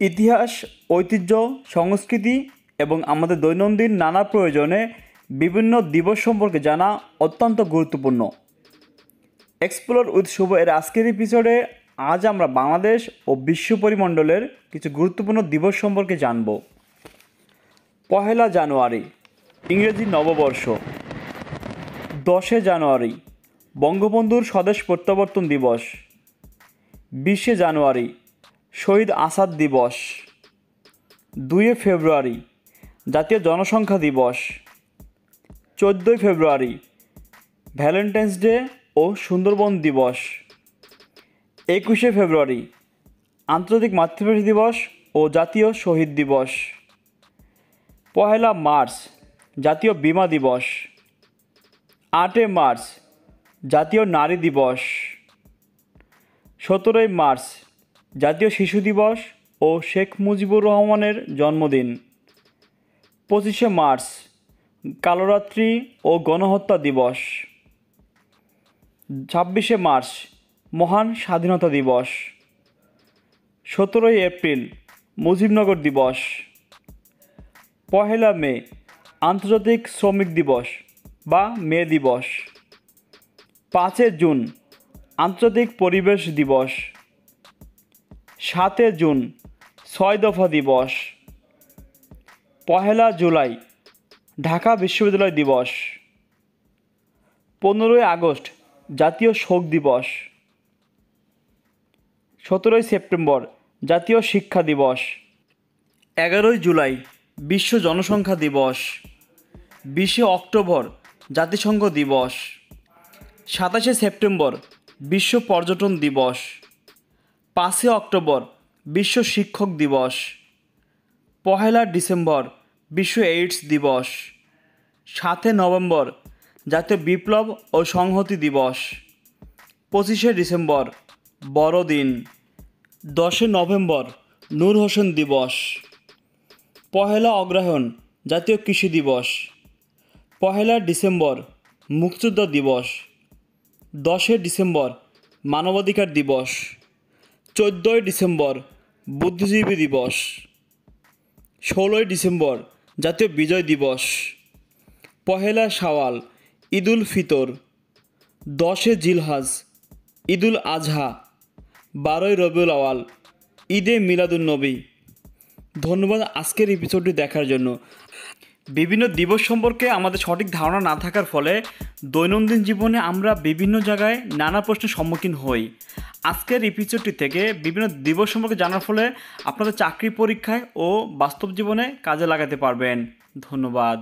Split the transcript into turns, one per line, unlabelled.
ইতিহাস, ঐতিহ্য, সংস্কৃতি এবং আমাদের দৈনন্দিন নানা প্রয়োজনে বিভিন্ন দিবস সম্পর্কে জানা অত্যন্ত গুরুত্বপূর্ণ। এক্সপ্লোর উইথ শুভ এর আজকের এপিসোডে আজ আমরা বাংলাদেশ ও বিশ্ব পরিমণ্ডলের কিছু গুরুত্বপূর্ণ দিবস সম্পর্কে জানব। 1 জানুয়ারি ইংরেজি নববর্ষ। 10 জানুয়ারি বঙ্গবন্ধুর স্বদেশ প্রত্যাবর্তন দিবস। 20 জানুয়ারি শহীদ আসাদ দিবস। 2 ফেব্রুয়ারি জাতীয় জনসংখ্যা দিবস। 14 ফেব্রুয়ারি ভ্যালেন্টাইন্স ডে ও সুন্দরবন দিবস। 21 ফেব্রুয়ারি আন্তর্জাতিক মাতৃভাষা দিবস ও জাতীয় শহীদ দিবস। 1 মার্চ জাতীয় বীমা দিবস। 8 মার্চ জাতীয় নারী দিবস। 17 মার্চ জাতীয় শিশু দিবস ও শেখ মুজিবুর রহমানের জন্মদিন। 25 মার্চ কালরাত্রি ও গণহত্যা দিবস। 26 মার্চ মহান স্বাধীনতা দিবস। 17 এপ্রিল মুজিবনগর দিবস। 1 মে আন্তর্জাতিক শ্রমিক দিবস বা মে দিবস। 5 জুন আন্তর্জাতিক পরিবেশ দিবস। 7 জুন 6 দফা দিবস। 1 জুলাই ঢাকা বিশ্ববিদ্যালয় দিবস। 15 আগস্ট জাতীয় শোক দিবস। 17 সেপ্টেম্বর জাতীয় শিক্ষা দিবস। 11 জুলাই বিশ্ব জনসংখ্যা দিবস। 20 অক্টোবর জাতিসংঘ দিবস। 27 সেপ্টেম্বর বিশ্ব পর্যটন দিবস। 5 অক্টোবর বিশ্ব শিক্ষক দিবস। 1 ডিসেম্বর বিশ্ব এইডস দিবস। 7 নভেম্বর জাতীয় বিপ্লব ও সংহতি দিবস। 25 ডিসেম্বর বড়দিন। 10 নভেম্বর নূর হোসেন দিবস। 1 অগ্রহায়ণ জাতীয় কৃষি দিবস। 1 ডিসেম্বর মুক্তিযোদ্ধা দিবস। 10 ডিসেম্বর মানবাধিকার দিবস। 14 ডিসেম্বর বুদ্ধিজীবী দিবস। 16 ডিসেম্বর জাতীয় বিজয় দিবস। 1 শাওয়াল ঈদুল ফিতর। 10 জিলহজ ঈদুল আজহা। 12 রবিউল আওয়াল ঈদে মিলাদুন্নবী। ধন্যবাদ আজকের এপিসোডটি দেখার জন্য। বিভিন্ন দিবস সম্পর্কে আমাদের সঠিক ধারণা না থাকার ফলে দৈনন্দিন জীবনে আমরা বিভিন্ন জায়গায় নানা প্রশ্নের সম্মুখীন হই। আজকের এপিসোডটি থেকে বিভিন্ন দিবস সম্পর্কে জানার ফলে আপনাদের চাকরি পরীক্ষায় ও বাস্তব জীবনে কাজে লাগাতে পারবেন। ধন্যবাদ।